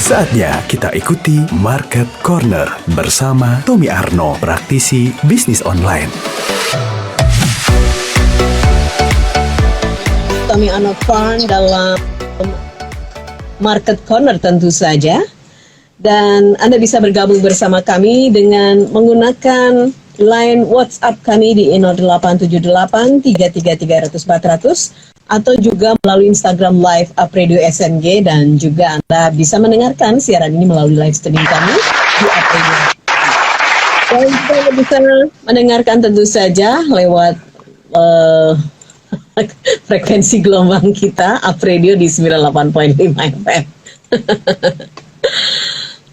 Saatnya kita ikuti Market Corner bersama Tommy Arno, praktisi bisnis online. Tommy Arno dalam Market Corner tentu saja. Dan Anda bisa bergabung bersama kami dengan menggunakan line WhatsApp kami di 0878 333 400 atau juga melalui Instagram Live Up Radio SNG, dan juga Anda bisa mendengarkan siaran ini melalui live streaming kami di Up Radio. Dan kita bisa mendengarkan tentu saja lewat frekuensi gelombang kita Up Radio di 98.5 FM.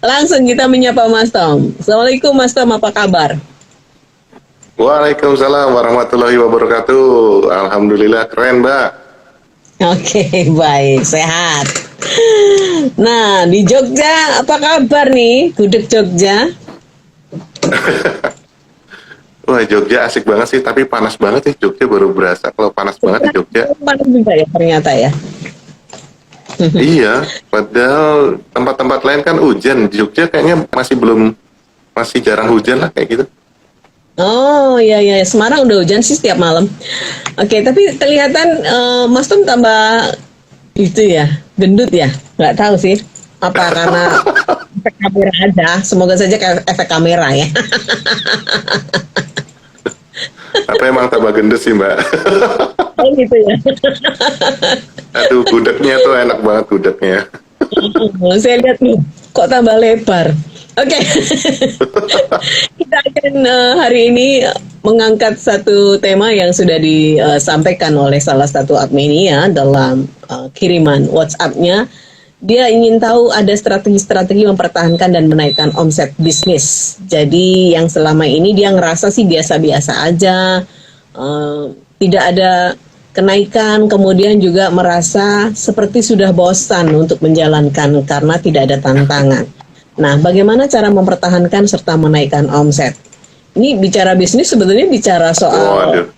Langsung kita menyapa Mas Tom. Assalamualaikum Mas Tom, apa kabar? Waalaikumsalam warahmatullahi wabarakatuh. Alhamdulillah keren, Mbak. Oke, baik, sehat. Nah, di Jogja apa kabar nih? Gudeg Jogja. Wah, Jogja asik banget sih, tapi panas banget sih. Jogja baru berasa kalau panas banget di Jogja. Panas juga ya ternyata ya. Iya, padahal tempat-tempat lain kan hujan. Di Jogja kayaknya masih jarang hujan lah kayak gitu. Oh iya, Semarang udah hujan sih setiap malam. Oke, tapi kelihatan Mas Tom tambah itu ya, gendut ya. Nggak tahu sih, apa karena efek kamera aja. Semoga saja efek kamera ya. Apa emang tambah gendut sih, Mbak? Oh gitu ya. Aduh, gudegnya tuh enak banget gudegnya. Saya lihat nih, kok tambah lebar. Oke. Kita akan hari ini mengangkat satu tema yang sudah disampaikan oleh salah satu admin ya dalam kiriman WhatsApp-nya. Dia ingin tahu ada strategi-strategi mempertahankan dan menaikkan omset bisnis. Jadi yang selama ini dia ngerasa sih biasa-biasa aja, tidak ada kenaikan, kemudian juga merasa seperti sudah bosan untuk menjalankan karena tidak ada tantangan. Nah, bagaimana cara mempertahankan serta menaikkan omset? Ini bicara bisnis sebetulnya bicara soal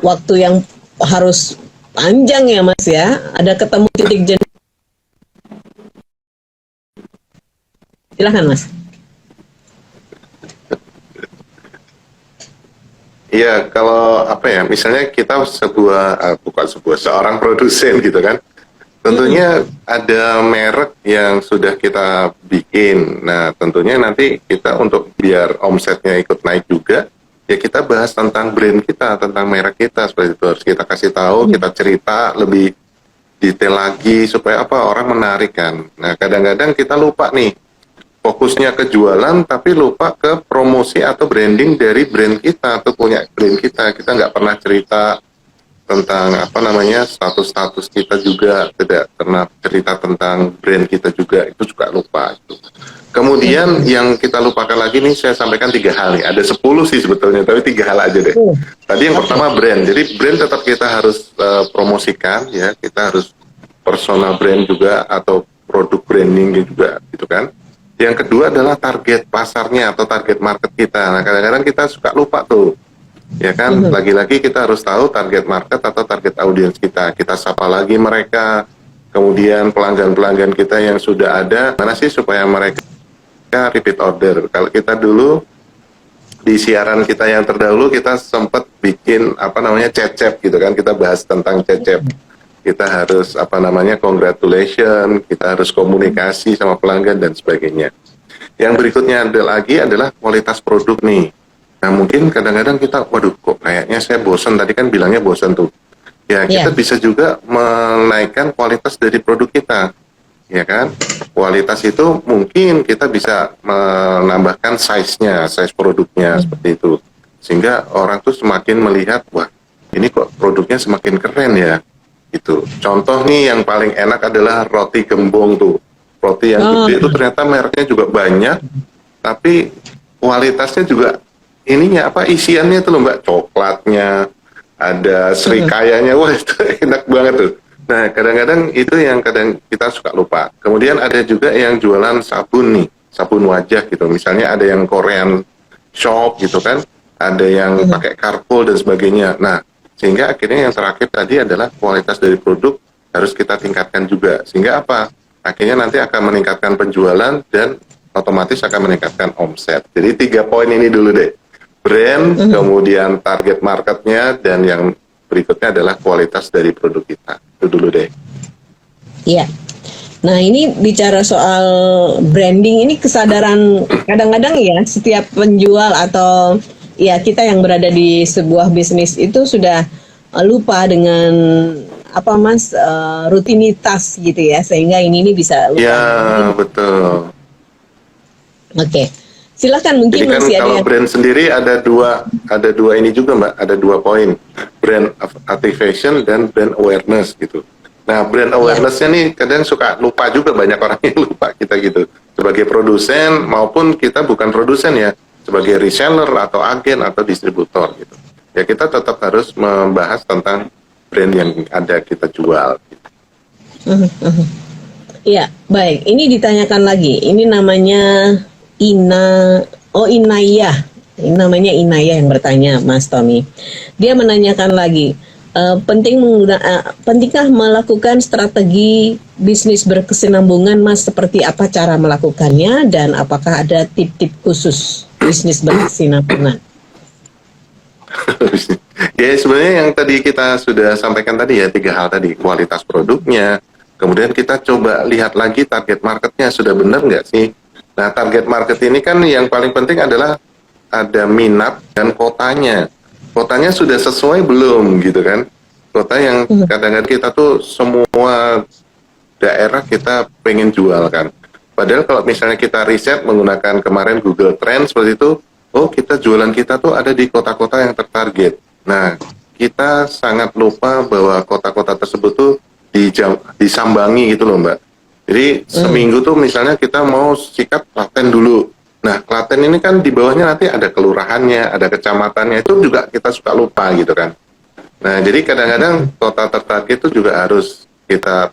waktu yang harus panjang ya Mas ya. Ada ketemu titik jenuh. Silahkan Mas. Iya, kalau apa ya, misalnya kita seorang produsen gitu kan, tentunya ada merek yang sudah kita bikin. Nah, tentunya nanti kita untuk biar omsetnya ikut naik juga, ya kita bahas tentang brand kita, tentang merek kita, seperti itu harus kita kasih tahu, kita cerita lebih detail lagi supaya apa orang menarik kan. Nah, kadang-kadang kita lupa nih, fokusnya ke jualan tapi lupa ke promosi atau branding dari brand kita atau punya brand kita. Kita nggak pernah cerita tentang status-status kita juga, tidak pernah cerita tentang brand kita juga, itu juga lupa itu. Kemudian yang kita lupakan lagi nih, saya sampaikan 3 hal nih, ada 10 sih sebetulnya, tapi 3 hal aja deh. Tadi yang pertama brand, jadi brand tetap kita harus promosikan ya, kita harus personal brand juga atau produk branding juga gitu kan. Yang kedua adalah target pasarnya atau target market kita. Nah, kadang-kadang kita suka lupa tuh. Ya kan, lagi-lagi kita harus tahu target market atau target audiens kita. Kita sapa lagi mereka. Kemudian pelanggan-pelanggan kita yang sudah ada, mana sih supaya mereka repeat order. Kalau kita dulu di siaran kita yang terdahulu kita sempat bikin cecep gitu kan, kita bahas tentang cecep. Kita harus congratulation, kita harus komunikasi sama pelanggan dan sebagainya. Yang berikutnya adalah kualitas produk nih. Nah, mungkin kadang-kadang kita, waduh kok kayaknya saya bosan, tadi kan bilangnya bosan tuh. Ya, kita bisa juga menaikkan kualitas dari produk kita. Ya kan? Kualitas itu mungkin kita bisa menambahkan size-nya, size produknya seperti itu. Sehingga orang tuh semakin melihat, wah, ini kok produknya semakin keren ya. Itu contoh nih yang paling enak adalah roti gembong tuh, roti yang gede itu ternyata mereknya juga banyak, tapi kualitasnya juga isiannya tuh loh Mbak, coklatnya ada serikayanya, wah itu enak banget tuh. Nah, kadang-kadang itu yang kadang kita suka lupa. Kemudian ada juga yang jualan sabun nih, sabun wajah gitu, misalnya ada yang Korean shop gitu kan, ada yang pakai karpol dan sebagainya. Nah, Sehingga akhirnya yang terakhir tadi adalah kualitas dari produk harus kita tingkatkan juga. Sehingga apa? Akhirnya nanti akan meningkatkan penjualan dan otomatis akan meningkatkan omset. Jadi 3 poin ini dulu deh. Brand, kemudian target marketnya, dan yang berikutnya adalah kualitas dari produk kita. Itu dulu deh. Iya. Nah, ini bicara soal branding, ini kesadaran kadang-kadang ya setiap penjual atau ya kita yang berada di sebuah bisnis itu sudah lupa dengan apa Mas rutinitas gitu ya, sehingga ini bisa lupa. Ya, betul. Oke. Silakan, mungkin Jadi kan masih ada kalau yang brand sendiri ada dua ini juga Mbak, ada 2 poin, brand activation dan brand awareness gitu. Nah, brand awareness-nya nih kadang suka lupa juga, banyak orang yang lupa kita gitu. Sebagai produsen maupun kita bukan produsen ya, sebagai reseller atau agen atau distributor gitu. Ya kita tetap harus membahas tentang brand yang ada kita jual. Gitu. Iya, baik. Ini ditanyakan lagi. Ini namanya Inayah. Ini namanya Inayah yang bertanya, Mas Tommy. Dia menanyakan lagi, pentingkah melakukan strategi bisnis berkesinambungan, Mas? Seperti apa cara melakukannya dan apakah ada tip-tip khusus bisnis berkesinambungan? Ya sebenarnya yang tadi kita sudah sampaikan tadi ya, 3 hal tadi, kualitas produknya, kemudian kita coba lihat lagi target marketnya sudah benar nggak sih. Nah target market ini kan yang paling penting adalah ada minat dan kotanya. Kotanya sudah sesuai belum gitu kan? Kota yang kadang-kadang kita tuh semua daerah kita pengen jual kan. Padahal kalau misalnya kita riset menggunakan kemarin Google Trends seperti itu, oh kita jualan kita tuh ada di kota-kota yang tertarget. Nah kita sangat lupa bahwa kota-kota tersebut tuh disambangi gitu loh Mbak. Jadi seminggu tuh misalnya kita mau sikat Klaten dulu. Nah Klaten ini kan di bawahnya nanti ada kelurahannya, ada kecamatannya, itu juga kita suka lupa gitu kan. Nah jadi kadang-kadang kota tertarget itu juga harus kita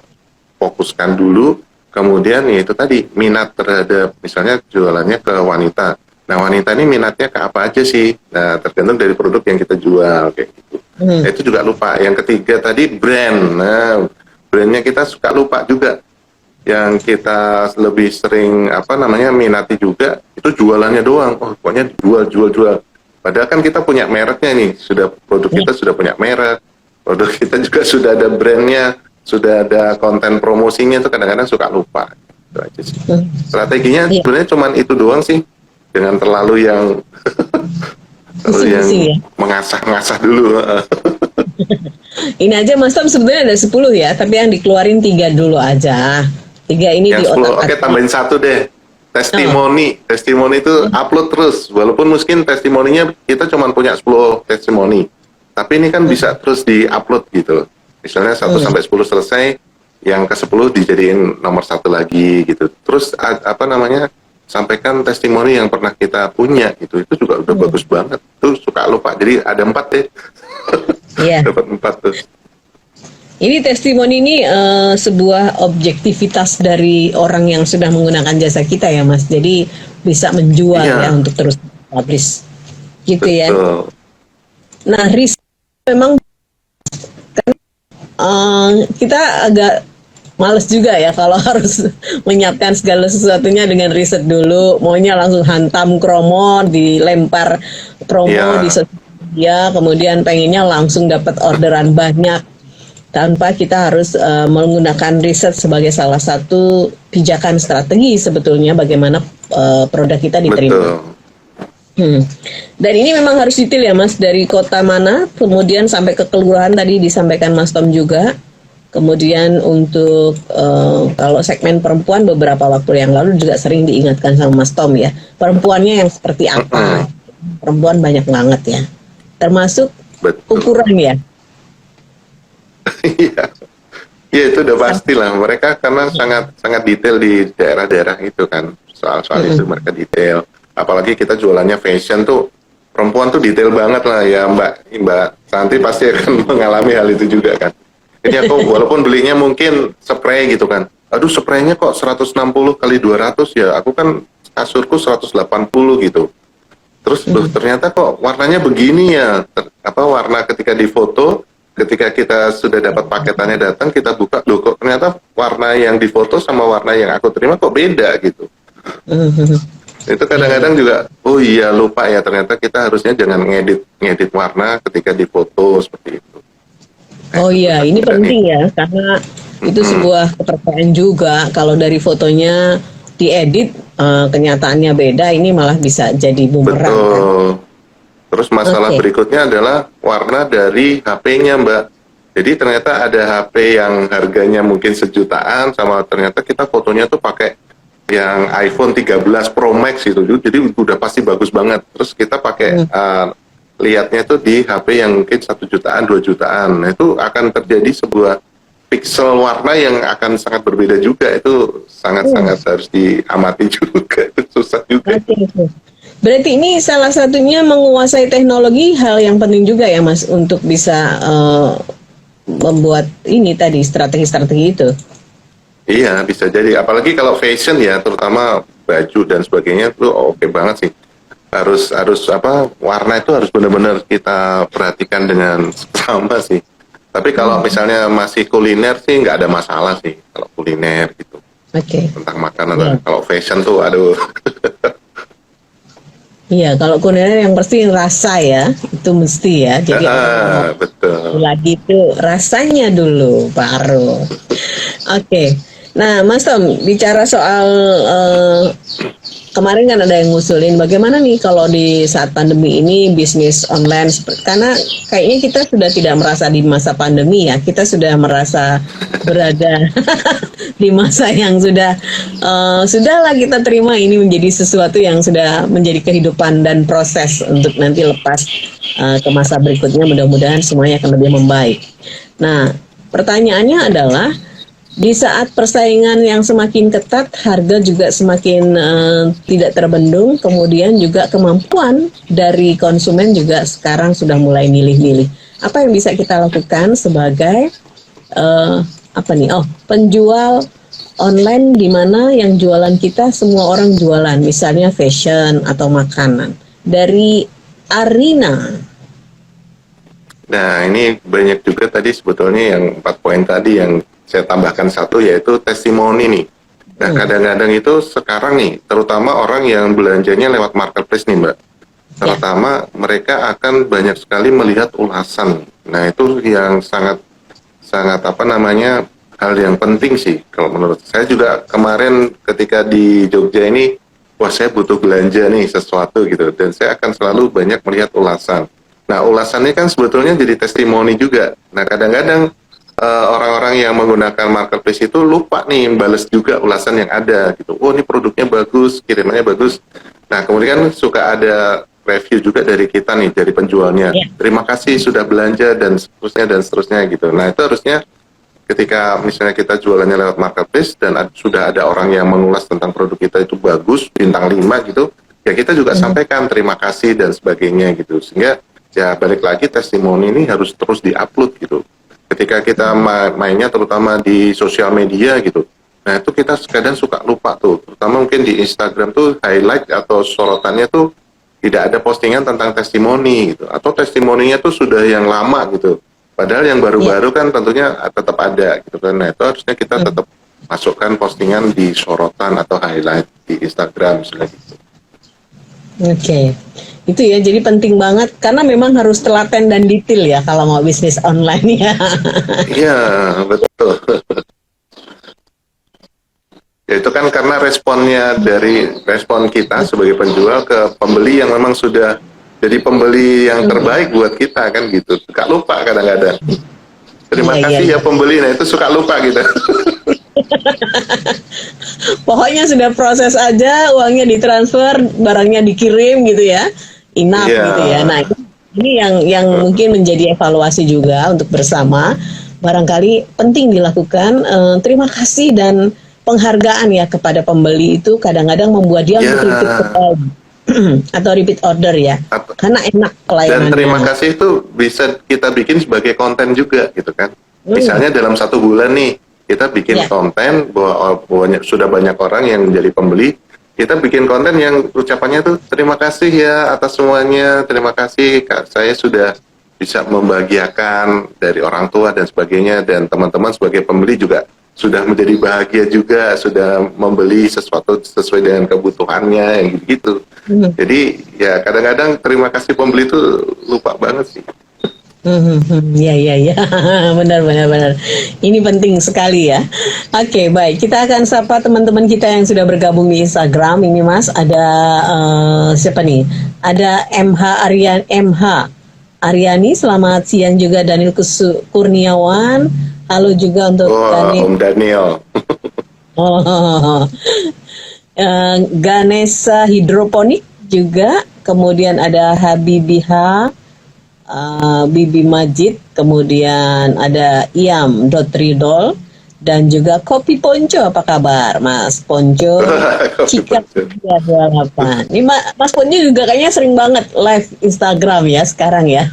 fokuskan dulu. Kemudian ya itu tadi, minat terhadap misalnya jualannya ke wanita. Nah wanita ini minatnya ke apa aja sih? Nah tergantung dari produk yang kita jual kayak gitu. Nah, itu juga lupa. Yang ketiga tadi brand. Nah brandnya kita suka lupa juga. Yang kita lebih sering minati juga itu jualannya doang. Oh pokoknya jual. Padahal kan kita punya mereknya nih, produk kita sudah punya merek, produk kita juga sudah ada brandnya, sudah ada konten promosinya, itu kadang-kadang suka lupa. Itu aja sih. Strateginya sebenarnya cuma itu doang sih, jangan terlalu yang mengasah-ngasah dulu. Ini aja Mas Tom sebenarnya ada 10 ya, tapi yang dikeluarin 3 dulu aja. 3 ini yang di 10, otak. oke tambahin 1 deh. Testimoni itu upload terus, walaupun mungkin testimoninya kita cuma punya 10 testimoni, tapi ini kan bisa terus di-upload gitu. Misalnya 1 sampai 10 selesai, yang ke-10 dijadiin nomor 1 lagi gitu. Terus sampaikan testimoni yang pernah kita punya gitu. Itu juga udah bagus banget. Tuh suka lupa. Jadi ada 4 deh. Iya. Dapat 4 tuh. Ini testimoni ini sebuah objektivitas dari orang yang sudah menggunakan jasa kita ya Mas. Jadi bisa menjual ya untuk terus publish gitu. Betul. Ya. Nah riset memang kita agak males juga ya kalau harus menyiapkan segala sesuatunya dengan riset dulu. Maunya langsung hantam kromo, dilempar promo di sosial media, kemudian pengennya langsung dapat orderan banyak, tanpa kita harus menggunakan riset sebagai salah satu pijakan strategi sebetulnya bagaimana produk kita diterima. Dan ini memang harus detail ya Mas, dari kota mana, kemudian sampai ke kelurahan tadi disampaikan Mas Tom juga. Kemudian untuk kalau segmen perempuan beberapa waktu yang lalu juga sering diingatkan sama Mas Tom ya, perempuannya yang seperti apa. Perempuan banyak banget ya, termasuk ukuran ya. Iya itu udah pasti lah, mereka karena sangat detail di daerah-daerah itu kan, soal itu mereka detail. Apalagi kita jualannya fashion tuh, perempuan tuh detail banget lah ya Mbak Santi pasti akan mengalami hal itu juga kan. Jadi aku walaupun belinya mungkin spray gitu kan, aduh spraynya kok 160 kali 200 ya, aku kan kasurku 180 gitu. Terus loh, ternyata kok warnanya begini ya. Warna ketika difoto, ketika kita sudah dapat paketannya datang, kita buka, loh kok ternyata warna yang difoto sama warna yang aku terima kok beda gitu. Itu kadang-kadang juga, oh iya lupa ya, ternyata kita harusnya jangan ngedit warna ketika difoto seperti itu. Oh iya, ini penting ya, karena itu sebuah kepercayaan juga. Kalau dari fotonya diedit, kenyataannya beda, ini malah bisa jadi bumerang. Kan? Betul. Terus masalah berikutnya adalah warna dari HP-nya, Mbak. Jadi ternyata ada HP yang harganya mungkin sejutaan, sama ternyata kita fotonya tuh pakai yang iPhone 13 Pro Max gitu. Jadi udah pasti bagus banget. Terus kita pakai lihatnya tuh di HP yang mungkin 1 jutaan, 2 jutaan. Nah, itu akan terjadi sebuah pixel warna yang akan sangat berbeda juga. Itu sangat-sangat harus diamati juga. Itu susah juga. Berarti ini salah satunya menguasai teknologi hal yang penting juga ya Mas untuk bisa membuat ini tadi strategi-strategi itu. Iya, bisa jadi. Apalagi kalau fashion ya, terutama baju dan sebagainya itu oke banget sih. Harus warna itu harus benar-benar kita perhatikan dengan seksama sih. Tapi kalau misalnya masih kuliner sih nggak ada masalah sih kalau kuliner gitu. Tentang makanan. Kalau fashion tuh aduh. Iya, kalau kuliner yang pasti rasa ya, itu mesti ya. Jadi betul. Lagi itu rasanya dulu baru. Nah, Mas Tom, bicara soal kemarin kan ada yang ngusulin bagaimana nih kalau di saat pandemi ini bisnis online, karena kayaknya kita sudah tidak merasa di masa pandemi ya, kita sudah merasa berada di masa yang sudahlah kita terima ini menjadi sesuatu yang sudah menjadi kehidupan dan proses untuk nanti lepas ke masa berikutnya, mudah-mudahan semuanya akan lebih membaik. Nah, pertanyaannya adalah di saat persaingan yang semakin ketat, harga juga semakin tidak terbendung, kemudian juga kemampuan dari konsumen juga sekarang sudah mulai milih-milih. Apa yang bisa kita lakukan sebagai penjual online di mana yang jualan kita semua orang jualan, misalnya fashion atau makanan. Dari Arina. Nah, ini banyak juga tadi sebetulnya yang 4 poin tadi yang saya tambahkan satu yaitu testimoni nih. Nah, kadang-kadang itu sekarang nih, terutama orang yang belanjanya lewat marketplace nih, Mbak. Terutama mereka akan banyak sekali melihat ulasan. Nah, itu yang sangat hal yang penting sih kalau menurut saya. Juga kemarin ketika di Jogja ini, wah saya butuh belanja nih sesuatu gitu, dan saya akan selalu banyak melihat ulasan. Nah, ulasannya kan sebetulnya jadi testimoni juga. Nah, kadang-kadang orang-orang yang menggunakan marketplace itu lupa nih balas juga ulasan yang ada gitu. Oh, ini produknya bagus, kirimannya bagus. Nah, kemudian suka ada review juga dari kita nih, dari penjualnya. Terima kasih sudah belanja dan seterusnya gitu. Nah, itu harusnya ketika misalnya kita jualannya lewat marketplace dan sudah ada orang yang mengulas tentang produk kita itu bagus, bintang 5 gitu, ya kita juga sampaikan terima kasih dan sebagainya gitu. Sehingga ya balik lagi testimoni ini harus terus diupload gitu. Ketika kita mainnya terutama di sosial media gitu, nah itu kita kadang suka lupa tuh, terutama mungkin di Instagram tuh highlight atau sorotannya tuh tidak ada postingan tentang testimoni gitu, atau testimoninya tuh sudah yang lama gitu, padahal yang baru-baru kan tentunya tetap ada gitu kan. Nah, itu harusnya kita tetap masukkan postingan di sorotan atau highlight di Instagram misalnya gitu. Itu ya, jadi penting banget karena memang harus telaten dan detail ya kalau mau bisnis online ya. Iya, betul. Ya itu kan karena respon kita sebagai penjual ke pembeli yang memang sudah jadi pembeli yang terbaik buat kita kan gitu. Suka lupa kadang-kadang. Terima kasih ya pembeli, nah itu suka lupa gitu. Pokoknya sudah proses aja, uangnya ditransfer, barangnya dikirim gitu ya. Enough gitu ya. Nah, ini yang mungkin menjadi evaluasi juga untuk bersama. Barangkali penting dilakukan. Terima kasih dan penghargaan ya kepada pembeli itu kadang-kadang membuat dia untuk atau repeat order ya. Karena enak pelayanannya. Dan terima kasih itu bisa kita bikin sebagai konten juga gitu kan. Misalnya dalam 1 bulan nih kita bikin konten bahwa sudah banyak orang yang menjadi pembeli. kita bikin konten yang ucapannya tuh terima kasih ya atas semuanya, terima kasih Kak, saya sudah bisa membahagiakan dari orang tua dan sebagainya, dan teman-teman sebagai pembeli juga sudah menjadi bahagia juga, sudah membeli sesuatu sesuai dengan kebutuhannya yang gitu. Jadi ya kadang-kadang terima kasih pembeli itu lupa banget sih. Ya, ya, ya, benar, benar, benar. Ini penting sekali ya. Oke, baik. Kita akan sapa teman-teman kita yang sudah bergabung di Instagram. Ini Mas, ada siapa nih? Ada MH Aryani. Selamat siang juga Daniel Kurniawan. Halo juga untuk Om Daniel. Oh, Ganesha Hidroponik juga. Kemudian ada Habibihah. Bibi Majid, kemudian ada Iam Dotridol, dan juga Kopi Ponco. Apa kabar Mas Ponco? Cika 328. Ini Mas Ponco juga kayaknya sering banget live Instagram ya sekarang ya.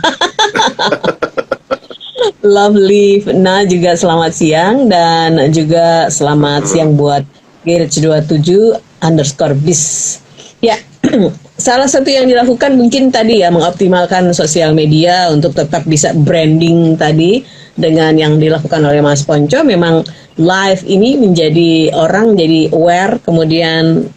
Lovely Nah juga selamat siang, dan juga selamat siang buat Garage27_bis. Ya, salah satu yang dilakukan mungkin tadi ya, mengoptimalkan sosial media untuk tetap bisa branding tadi dengan yang dilakukan oleh Mas Ponco. Memang live ini menjadi orang jadi aware, kemudian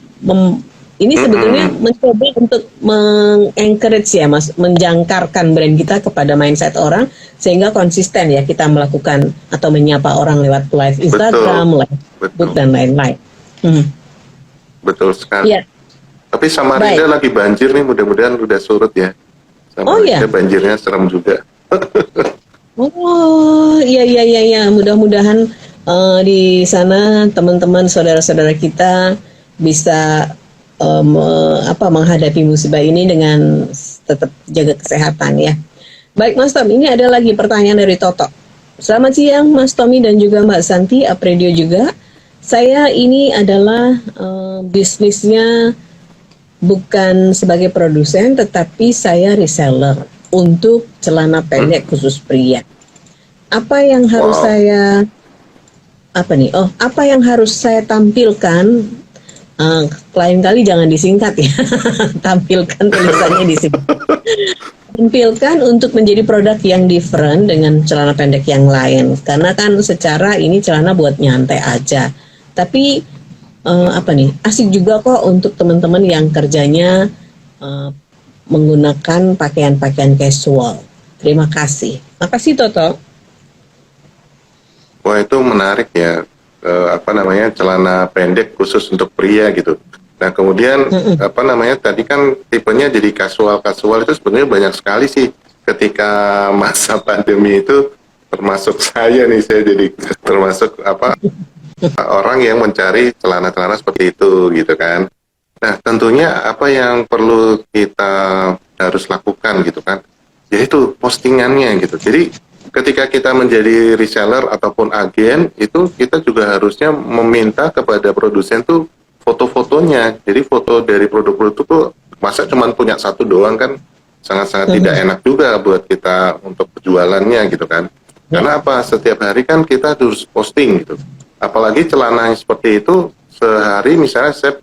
ini sebetulnya mencoba untuk mengencourage ya Mas, menjangkarkan brand kita kepada mindset orang sehingga konsisten ya kita melakukan atau menyapa orang lewat live Instagram, live Facebook dan lain-lain. Betul sekali. Ya. Tapi Samarinda lagi banjir nih, mudah-mudahan udah surut ya. Samarinda banjirnya serem juga. Oh, iya. Mudah-mudahan di sana teman-teman saudara-saudara kita bisa menghadapi musibah ini dengan tetap jaga kesehatan ya. Baik Mas Tom, ini ada lagi pertanyaan dari Toto. Selamat siang Mas Tommy dan juga Mbak Santi, Apredio juga. Saya ini adalah bisnisnya bukan sebagai produsen, tetapi saya reseller untuk celana pendek khusus pria. Apa yang harus apa yang harus saya tampilkan? Lain kali jangan disingkat ya. Tampilkan tulisannya di sini. Tampilkan untuk menjadi produk yang different dengan celana pendek yang lain. Karena kan secara ini celana buat nyantai aja. Tapi asik juga kok untuk teman-teman yang kerjanya menggunakan pakaian-pakaian casual. Terima kasih. Makasih Toto. Wah itu menarik ya, celana pendek khusus untuk pria gitu. Nah kemudian tadi kan tipenya jadi casual itu sebenarnya banyak sekali sih. Ketika masa pandemi itu termasuk saya jadi termasuk orang yang mencari celana-celana seperti itu gitu kan. Nah tentunya apa yang perlu kita harus lakukan gitu kan, yaitu postingannya gitu. Jadi ketika kita menjadi reseller ataupun agen itu kita juga harusnya meminta kepada produsen tuh foto-fotonya. Jadi foto dari produk-produk itu tuh masa cuma punya satu doang kan sangat-sangat tidak enak juga buat kita untuk penjualannya gitu kan. Karena apa? Setiap hari kan kita harus posting gitu. Apalagi celana yang seperti itu sehari misalnya saya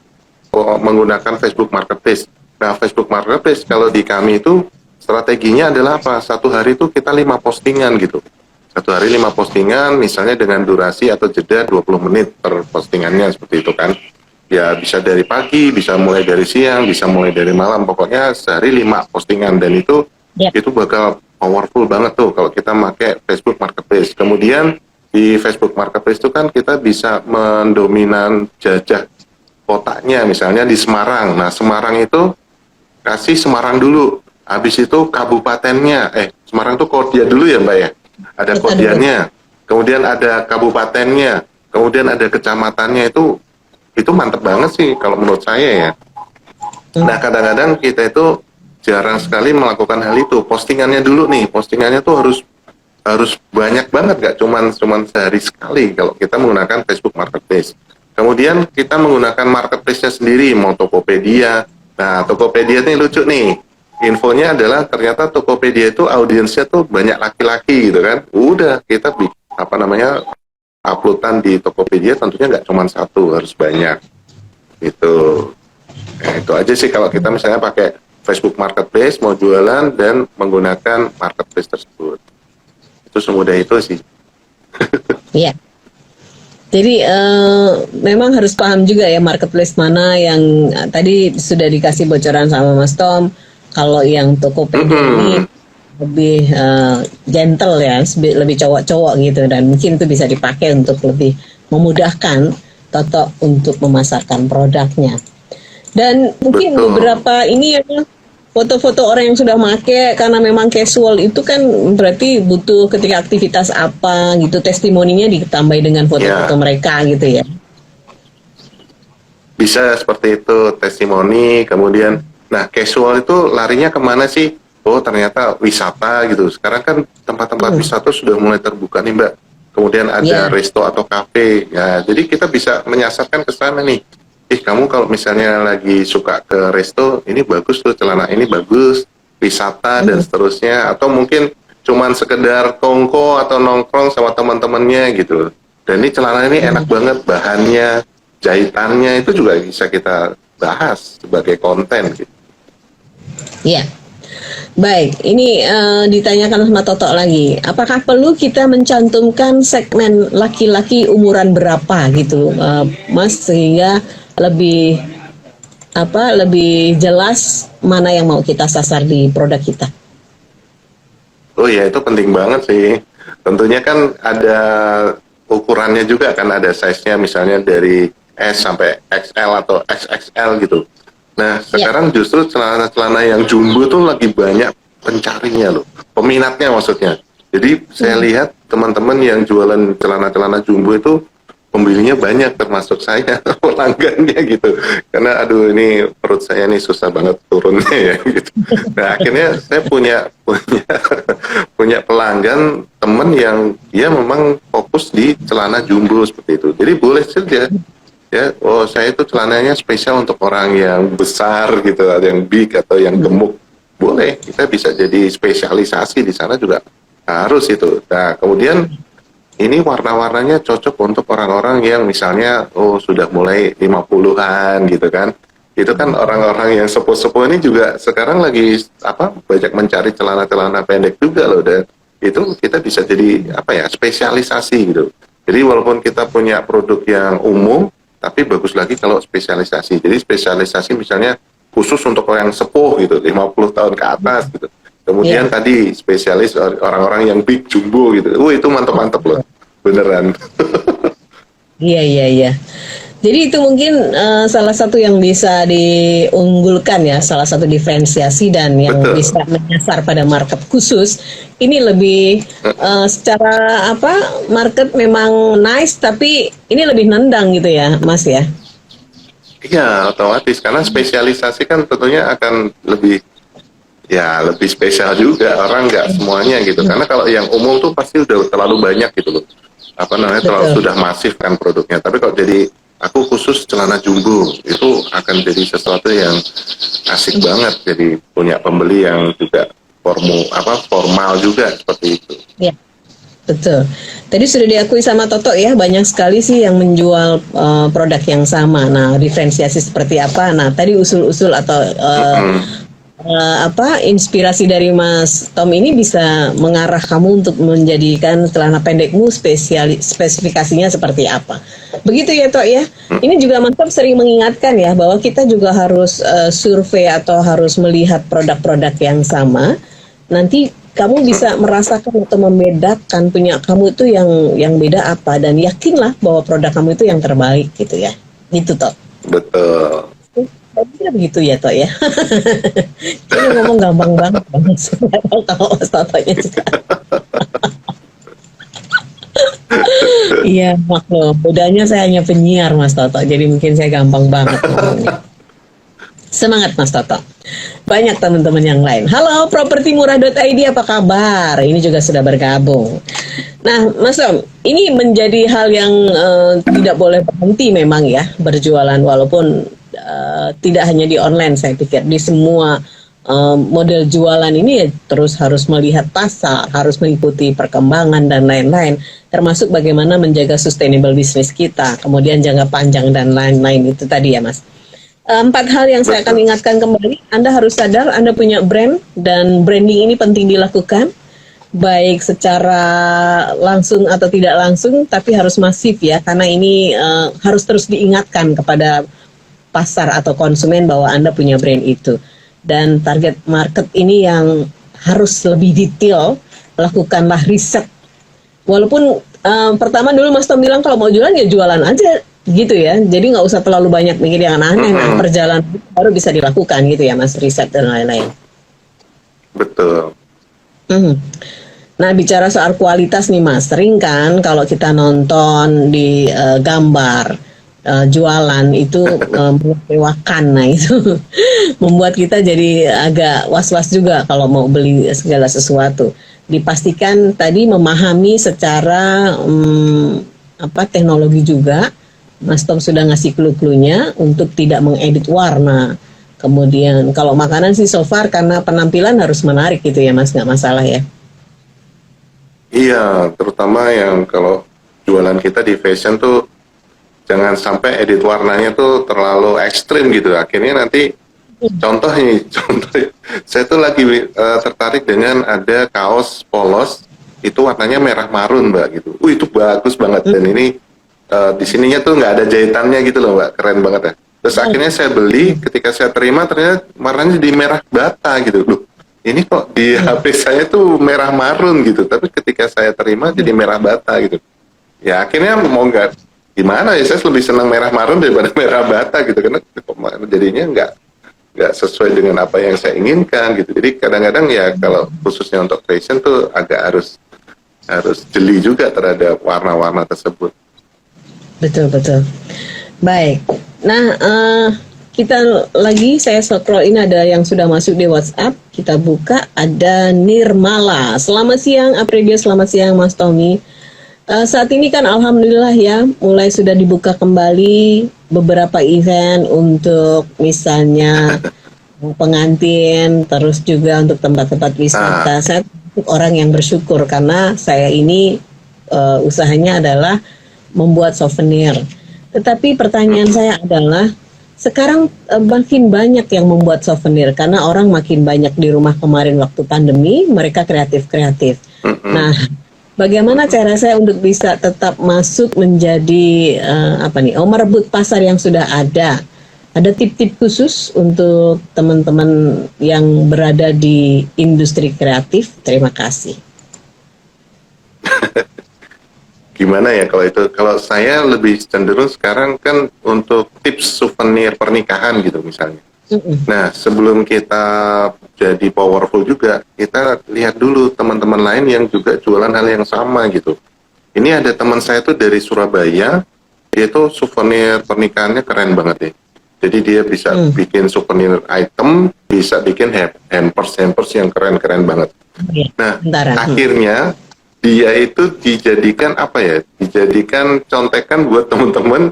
menggunakan Facebook Marketplace. Nah Facebook Marketplace kalau di kami itu strateginya adalah apa? Satu hari itu kita 5 postingan gitu. Satu hari 5 postingan misalnya dengan durasi atau jeda 20 menit per postingannya seperti itu kan. Ya bisa dari pagi, bisa mulai dari siang, bisa mulai dari malam. Pokoknya sehari 5 postingan dan itu bakal powerful banget tuh kalau kita pakai Facebook Marketplace. Kemudian di Facebook Marketplace itu kan kita bisa mendominan jajah kotaknya, misalnya di Semarang. Nah, Semarang itu kasih Semarang dulu. Habis itu kabupatennya, Semarang itu kodian dulu ya Mbak ya? Ada kodiannya. Kemudian ada kabupatennya. Kemudian ada kecamatannya, itu mantep banget sih kalau menurut saya ya. Nah, kadang-kadang kita itu jarang sekali melakukan hal itu. Postingannya dulu nih, postingannya tuh harus banyak banget, gak cuman sehari sekali kalau kita menggunakan Facebook Marketplace. Kemudian kita menggunakan marketplace-nya sendiri, mau Tokopedia. Nah, Tokopedia ini lucu nih. Infonya adalah ternyata Tokopedia itu audiensnya tuh banyak laki-laki gitu kan. Udah kita uploadan di Tokopedia tentunya nggak cuma satu, harus banyak. Gitu. Nah, itu aja sih kalau kita misalnya pakai Facebook Marketplace mau jualan dan menggunakan marketplace tersebut. Itu semudah itu sih. Iya. Jadi memang harus paham juga ya marketplace mana yang tadi sudah dikasih bocoran sama Mas Tom. Kalau yang Tokopedia ini lebih gentle ya, lebih cowok-cowok gitu, dan mungkin itu bisa dipakai untuk lebih memudahkan Toto untuk memasarkan produknya. Dan mungkin beberapa ini ya foto-foto orang yang sudah make, karena memang casual itu kan berarti butuh ketika aktivitas apa gitu, testimoninya ditambah dengan foto-foto mereka gitu ya. Bisa seperti itu, testimoni, kemudian nah casual itu larinya kemana sih? Oh ternyata wisata gitu. Sekarang kan tempat-tempat wisata sudah mulai terbuka nih Mbak. Kemudian ada resto atau kafe. Ya, jadi kita bisa menyasarkan ke sana nih. Kamu kalau misalnya lagi suka ke resto, ini bagus tuh, celana ini bagus, wisata dan seterusnya. Atau mungkin cuman sekedar tongko atau nongkrong sama teman-temannya gitu. Dan ini celana ini enak banget, bahannya, jahitannya itu juga bisa kita bahas sebagai konten gitu. Iya. Baik, ini ditanyakan sama Toto lagi. Apakah perlu kita mencantumkan segmen laki-laki umuran berapa gitu, Mas, sehingga lebih jelas mana yang mau kita sasar di produk kita? Oh ya, itu penting banget sih. Tentunya kan ada ukurannya juga, kan ada size-nya, misalnya dari S sampai XL atau XXL gitu. Nah, sekarang justru celana-celana yang jumbo tuh lagi banyak pencarinya loh, peminatnya maksudnya. Jadi saya lihat teman-teman yang jualan celana-celana jumbo itu pembelinya banyak, termasuk saya, pelanggannya gitu. Karena aduh ini perut saya nih susah banget turunnya ya gitu. Nah, akhirnya saya punya pelanggan teman yang dia memang fokus di celana jumbo seperti itu. Jadi boleh saja ya, oh saya itu celananya spesial untuk orang yang besar gitu, ada yang big atau yang gemuk, boleh, kita bisa jadi spesialisasi di sana juga harus itu. Nah kemudian ini warna-warnanya cocok untuk orang-orang yang misalnya sudah mulai 50-an gitu kan. Itu kan orang-orang yang sepuh-sepuh ini juga sekarang lagi banyak mencari celana-celana pendek juga loh, dan itu kita bisa jadi spesialisasi gitu. Jadi walaupun kita punya produk yang umum, tapi bagus lagi kalau spesialisasi. Jadi spesialisasi misalnya khusus untuk orang sepuh gitu, 50 tahun ke atas gitu. Kemudian tadi spesialis orang-orang yang big jumbo gitu. Itu mantep-mantep loh, beneran. Iya. Jadi itu mungkin salah satu yang bisa diunggulkan ya, salah satu diferensiasi dan yang bisa menyasar pada market khusus. Ini lebih secara market memang nice, tapi ini lebih nendang gitu ya, Mas ya? Iya, otomatis karena spesialisasi kan tentunya akan lebih spesial juga, orang nggak semuanya gitu. Karena kalau yang umum tuh pasti udah terlalu banyak gitu loh. Terlalu sudah masif kan produknya. Tapi kalau jadi aku khusus celana jumbo, itu akan jadi sesuatu yang asik banget. Jadi punya pembeli yang juga formal juga seperti itu. Iya, betul. Tadi sudah diakui sama Toto ya, banyak sekali sih yang menjual produk yang sama. Nah, diferensiasi seperti apa? Nah, tadi usul-usul atau inspirasi dari Mas Tom ini bisa mengarah kamu untuk menjadikan celana pendekmu spesifikasinya seperti apa. Begitu ya Tok ya. Ini juga Mas Tom sering mengingatkan ya bahwa kita juga harus survei atau harus melihat produk-produk yang sama. Nanti kamu bisa merasakan atau membedakan punya kamu itu yang beda apa, dan yakinlah bahwa produk kamu itu yang terbaik gitu ya. Gitu Tok. Betul. Saya begitu ya Tok ya. Ini ngomong gampang banget. Kalau Mas Totonya juga. Iya maklum. Bedanya saya hanya penyiar Mas Toto. Jadi mungkin saya gampang banget ngomongnya. Semangat Mas Toto. Banyak teman-teman yang lain. Halo propertimurah.id, apa kabar? Ini juga sudah bergabung. Nah Mas Tom, ini menjadi hal yang tidak boleh berhenti memang ya, berjualan, walaupun tidak hanya di online, saya pikir di semua model jualan ini ya, terus harus melihat pasar, harus mengikuti perkembangan dan lain-lain, termasuk bagaimana menjaga sustainable bisnis kita, kemudian jangka panjang dan lain-lain itu tadi ya Mas. Empat hal yang saya akan Betul. ingatkan kembali. Anda harus sadar Anda punya brand dan branding ini penting dilakukan, baik secara langsung atau tidak langsung, tapi harus masif ya, karena ini harus terus diingatkan kepada pasar atau konsumen bahwa Anda punya brand itu. Dan target market ini yang harus lebih detail, lakukanlah riset. Walaupun pertama dulu Mas Tom bilang kalau mau jualan ya jualan aja gitu ya. Jadi nggak usah terlalu banyak mikir yang aneh. Nah, perjalanan baru bisa dilakukan gitu ya Mas, riset dan lain-lain. Betul. Mhm. Nah, bicara soal kualitas nih Mas, sering kan kalau kita nonton di gambar jualan itu mengecewakan. Nah, itu membuat kita jadi agak was-was juga kalau mau beli segala sesuatu. Dipastikan tadi memahami secara teknologi juga. Mas Tom sudah ngasih clue-cluenya untuk tidak mengedit warna. Kemudian kalau makanan sih so far karena penampilan harus menarik gitu ya Mas, nggak masalah ya. Iya, terutama yang kalau jualan kita di fashion tuh jangan sampai edit warnanya tuh terlalu ekstrim gitu. Akhirnya nanti contoh saya tuh lagi tertarik dengan ada kaos polos itu warnanya merah marun Mbak gitu. Itu bagus banget dan ini di sininya tuh nggak ada jahitannya gitu loh Mbak, keren banget ya. Terus akhirnya saya beli, ketika saya terima ternyata warnanya di merah bata gitu. Loh, ini kok di HP saya tuh merah marun gitu, tapi ketika saya terima jadi merah bata gitu. Ya akhirnya mau nggak gimana ya, saya lebih senang merah marun daripada merah bata gitu, karena jadinya nggak sesuai dengan apa yang saya inginkan gitu. Jadi kadang-kadang ya kalau khususnya untuk fashion tuh agak harus jeli juga terhadap warna-warna tersebut. Betul. Baik. Nah, kita lagi saya scroll ini ada yang sudah masuk di WhatsApp. Kita buka, ada Nirmala. Selamat siang Aprilia, selamat siang Mas Tommy. Saat ini kan alhamdulillah ya mulai sudah dibuka kembali beberapa event untuk misalnya pengantin, terus juga untuk tempat-tempat wisata. Saya orang yang bersyukur karena saya ini usahanya adalah membuat souvenir. Tetapi pertanyaan saya adalah sekarang makin banyak yang membuat souvenir karena orang makin banyak di rumah kemarin waktu pandemi, mereka kreatif. Nah, bagaimana cara saya untuk bisa tetap masuk menjadi merebut pasar yang sudah ada? Ada tip-tip khusus untuk teman-teman yang berada di industri kreatif? Terima kasih. Gimana ya kalau itu? Kalau saya lebih cenderung sekarang kan untuk tips souvenir pernikahan gitu misalnya. Nah, sebelum kita jadi powerful juga, kita lihat dulu teman-teman lain yang juga jualan hal yang sama gitu. Ini ada teman saya tuh dari Surabaya, dia tuh souvenir pernikahannya keren banget ya. Jadi dia bisa bikin souvenir item, bisa bikin hampers yang keren-keren banget. Nah, akhirnya dia itu dijadikan dijadikan contekan buat teman-teman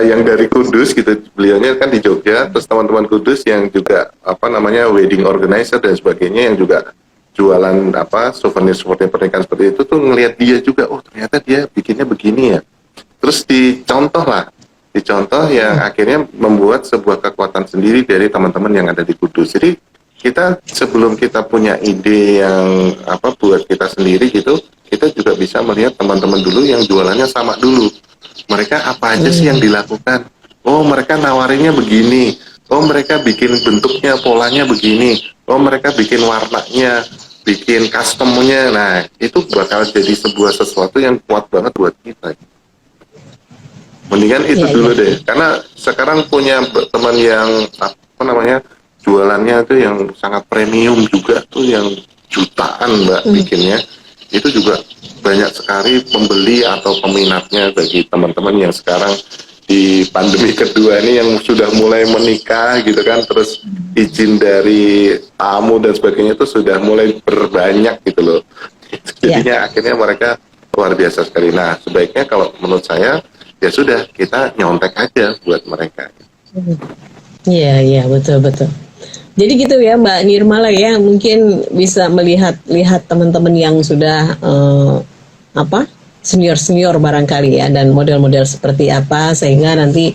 yang dari Kudus gitu. Beliaunya kan di Jogja, terus teman-teman Kudus yang juga wedding organizer dan sebagainya yang juga jualan souvenir pernikahan seperti itu tuh ngelihat dia juga, oh ternyata dia bikinnya begini ya. Terus dicontoh yang akhirnya membuat sebuah kekuatan sendiri dari teman-teman yang ada di Kudus. Jadi kita sebelum kita punya ide yang buat kita sendiri gitu, kita juga bisa melihat teman-teman dulu yang jualannya sama dulu. Mereka apa aja sih yang dilakukan? Oh, mereka nawarinnya begini. Oh, mereka bikin bentuknya, polanya begini. Oh, mereka bikin warnanya, bikin customnya. Nah, itu bakal jadi sebuah sesuatu yang kuat banget buat kita. Mendingan itu dulu deh. Karena sekarang punya teman yang jualannya tuh yang sangat premium juga tuh yang jutaan Mbak bikinnya, itu juga banyak sekali pembeli atau peminatnya bagi teman-teman yang sekarang di pandemi kedua ini yang sudah mulai menikah gitu kan, terus izin dari tamu dan sebagainya itu sudah mulai berbanyak gitu loh. Jadinya akhirnya mereka luar biasa sekali. Nah, sebaiknya kalau menurut saya ya sudah kita nyontek aja buat mereka. Iya betul. Jadi gitu ya Mbak Nirmala ya, mungkin bisa melihat teman-teman yang sudah senior barangkali ya, dan model-model seperti apa sehingga nanti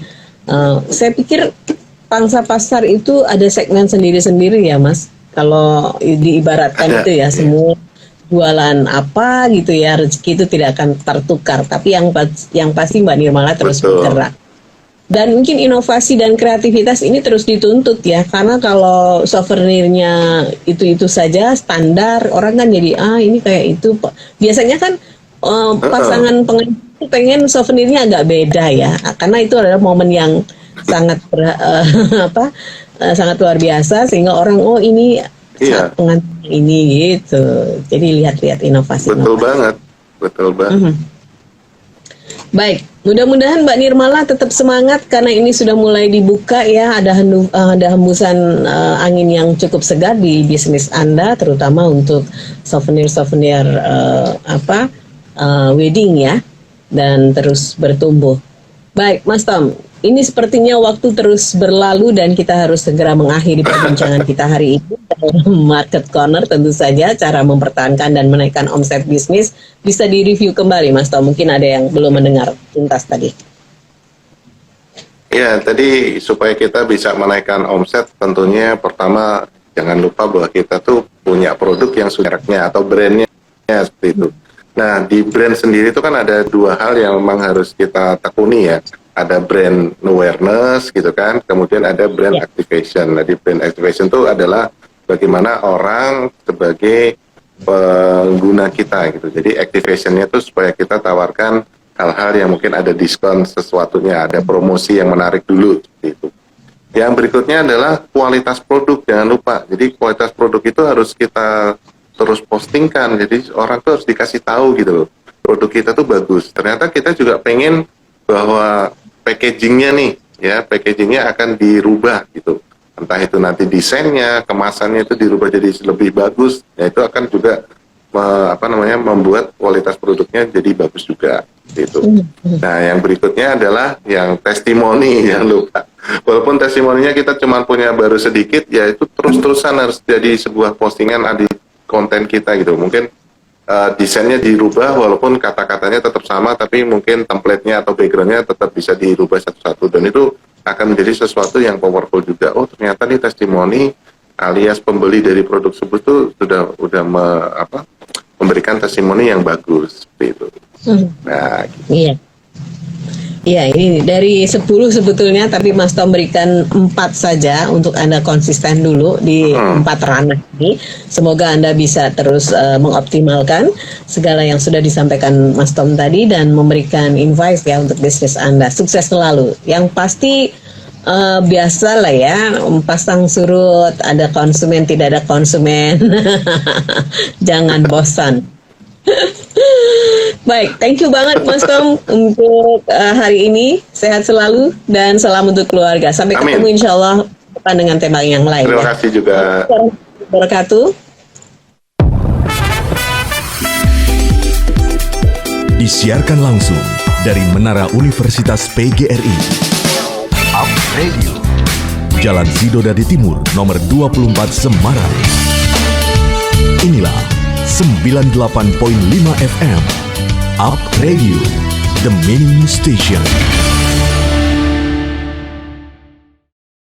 saya pikir pangsa pasar itu ada segmen sendiri-sendiri ya Mas. Kalau diibaratkan Ada, itu ya iya. semua jualan apa gitu ya, rezeki itu tidak akan tertukar. Tapi yang pasti Mbak Nirmala terus Betul. bergerak. Dan mungkin inovasi dan kreativitas ini terus dituntut ya, karena kalau souvenirnya itu saja standar, orang kan jadi ini kayak itu. Biasanya kan pasangan pengantin itu pengen souvenirnya agak beda ya, karena itu adalah momen yang sangat sangat luar biasa sehingga orang ini Iya. saat pengantin ini gitu. Jadi lihat-lihat inovasi. Betul banget. Baik, mudah-mudahan Mbak Nirmala tetap semangat karena ini sudah mulai dibuka ya, ada hembusan angin yang cukup segar di bisnis Anda, terutama untuk souvenir-souvenir wedding ya, dan terus bertumbuh. Baik, Mas Tom, ini sepertinya waktu terus berlalu dan kita harus segera mengakhiri perbincangan kita hari ini. Market Corner tentu saja cara mempertahankan dan menaikkan omset bisnis bisa direview kembali, Mas Tom. Mungkin ada yang belum mendengar tuntas tadi. Ya, tadi supaya kita bisa menaikkan omset, tentunya pertama jangan lupa bahwa kita tuh punya produk yang sudah mereknya atau brandnya seperti itu. Nah, di brand sendiri itu kan ada dua hal yang memang harus kita tekuni ya. Ada brand awareness gitu kan, kemudian ada brand activation. Nah, di brand activation itu adalah bagaimana orang sebagai pengguna kita gitu. Jadi activation-nya itu supaya kita tawarkan hal-hal yang mungkin ada diskon sesuatunya, ada promosi yang menarik dulu seperti itu. Yang berikutnya adalah kualitas produk, jangan lupa. Jadi kualitas produk itu harus kita terus postingkan, jadi orang tuh harus dikasih tahu gitu loh, produk kita tuh bagus. Ternyata kita juga pengen bahwa packagingnya nih, ya packagingnya akan dirubah gitu. Entah itu nanti desainnya, kemasannya itu dirubah jadi lebih bagus, ya itu akan juga membuat kualitas produknya jadi bagus juga gitu. Nah, yang berikutnya adalah yang testimoni, jangan lupa. Walaupun testimoninya kita cuma punya baru sedikit, ya itu terus-terusan harus jadi sebuah postingan di konten kita gitu. Mungkin desainnya dirubah walaupun kata-katanya tetap sama, tapi mungkin template-nya atau background-nya tetap bisa dirubah satu-satu, dan itu akan menjadi sesuatu yang powerful juga. Oh, ternyata nih testimoni alias pembeli dari produk tersebut tuh sudah memberikan testimoni yang bagus seperti itu. Nah, gitu. Iya. Iya, ini dari 10 sebetulnya, tapi Mas Tom berikan 4 saja untuk Anda konsisten dulu di 4 ranah ini. Semoga Anda bisa terus mengoptimalkan segala yang sudah disampaikan Mas Tom tadi dan memberikan advice ya untuk bisnis Anda. Sukses selalu. Yang pasti biasa lah ya, pasang surut, ada konsumen, tidak ada konsumen. Jangan bosan. Baik, thank you banget Mas Tom untuk hari ini. Sehat selalu dan salam untuk keluarga. Sampai Amin. ketemu insya Allah dengan tema yang lain. Terima ya. kasih juga. Assalamualaikum warahmatullahi wabarakatuh. Disiarkan langsung dari Menara Universitas PGRI. Up Radio. Jalan Sidodadi Timur, nomor 24 Semarang. Inilah 98.5 FM. Up Radio, the mini station.